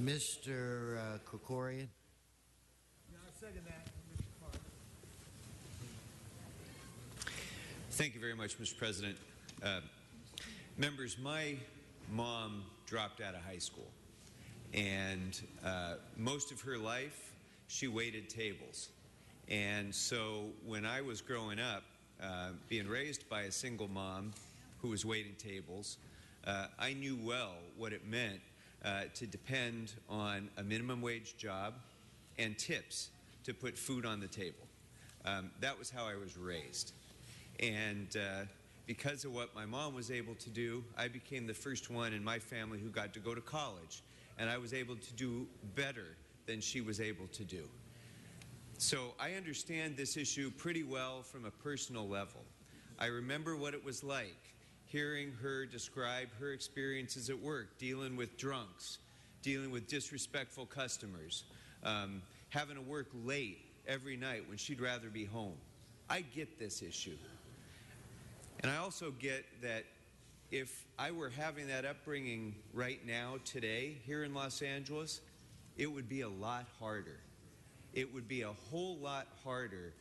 Mr. Krekorian. Yeah, I second that, Mr. Clark. Thank you very much, Mr. President. Members, my mom dropped out of high school, and most of her life she waited tables. And so when I was growing up, being raised by a single mom who was waiting tables, I knew well what it meant to depend on a minimum wage job and tips to put food on the table. That was how I was raised. And because of what my mom was able to do, I became the first one in my family who got to go to college, and I was able to do better than she was able to do. So I understand this issue pretty well from a personal level. I remember what it was like hearing her describe her experiences at work, dealing with drunks, dealing with disrespectful customers, having to work late every night when she'd rather be home. I get this issue. And I also get that if I were having that upbringing right now, today, here in Los Angeles, it would be a lot harder. It would be a whole lot harder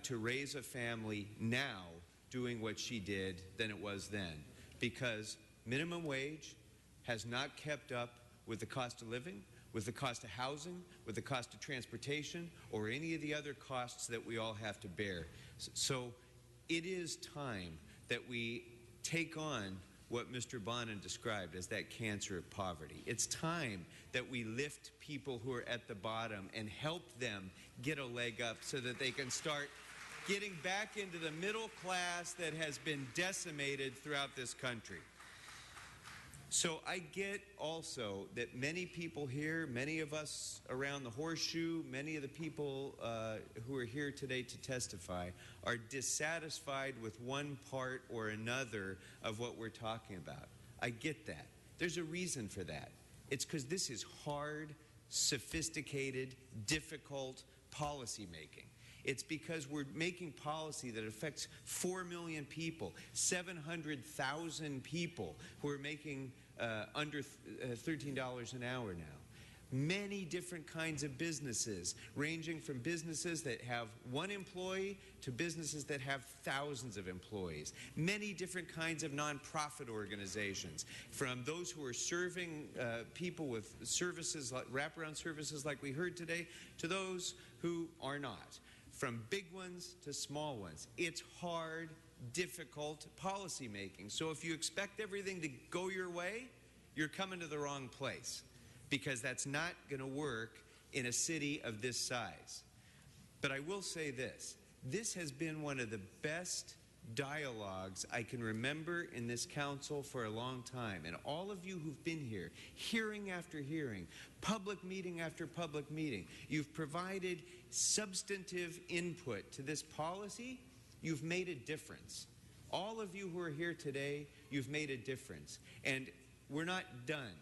to raise a family now doing what she did than it was then, because minimum wage has not kept up with the cost of living, with the cost of housing, with the cost of transportation, or any of the other costs that we all have to bear. So it is time that we take on what Mr. Bonin described as that cancer of poverty. It's time that we lift people who are at the bottom and help them get a leg up so that they can start getting back into the middle class that has been decimated throughout this country. So I get also that many people here, many of us around the horseshoe, many of the people who are here today to testify are dissatisfied with one part or another of what we're talking about. I get that. There's a reason for that. It's because this is hard, sophisticated, difficult policy making. It's because we're making policy that affects 4 million people, 700,000 people who are making under $13 an hour now. Many different kinds of businesses, ranging from businesses that have one employee to businesses that have thousands of employees. Many different kinds of nonprofit organizations, from those who are serving people with services, like wraparound services like we heard today, to those who are not. From big ones to small ones. It's hard, difficult policy making. So if you expect everything to go your way, you're coming to the wrong place, because that's not going to work in a city of this size. But I will say this. This has been one of the best dialogues I can remember in this council for a long time. And all of you who've been here, hearing after hearing, public meeting after public meeting, you've provided substantive input to this policy. You've made a difference. All of you who are here today, you've made a difference. And we're not done.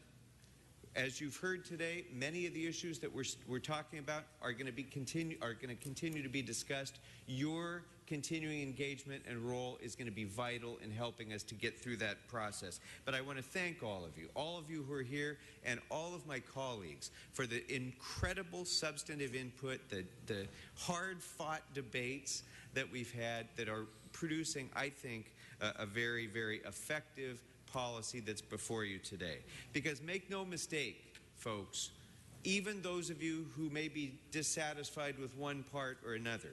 As you've heard today, many of the issues that we're talking about are going to continue to be discussed. Your continuing engagement and role is going to be vital in helping us to get through that process. But I want to thank all of you who are here, and all of my colleagues for the incredible substantive input, the hard-fought debates that we've had that are producing, I think, a very, very effective policy that's before you today. Because make no mistake, folks, even those of you who may be dissatisfied with one part or another,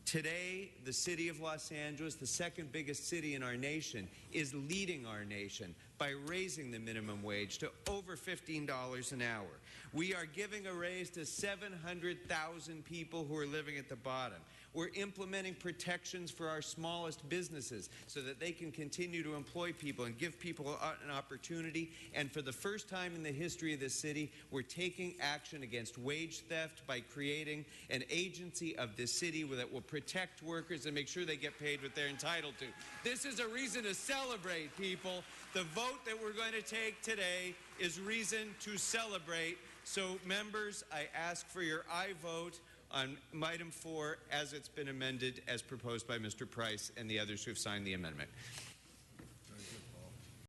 today, the city of Los Angeles, the second biggest city in our nation, is leading our nation by raising the minimum wage to over $15 an hour. We are giving a raise to 700,000 people who are living at the bottom. We're implementing protections for our smallest businesses so that they can continue to employ people and give people an opportunity. And for the first time in the history of this city, we're taking action against wage theft by creating an agency of this city that will protect workers and make sure they get paid what they're entitled to. This is a reason to celebrate, people. The vote that we're going to take today is reason to celebrate. So, members, I ask for your aye vote on item 4 as it's been amended as proposed by Mr. Price and the others who have signed the amendment.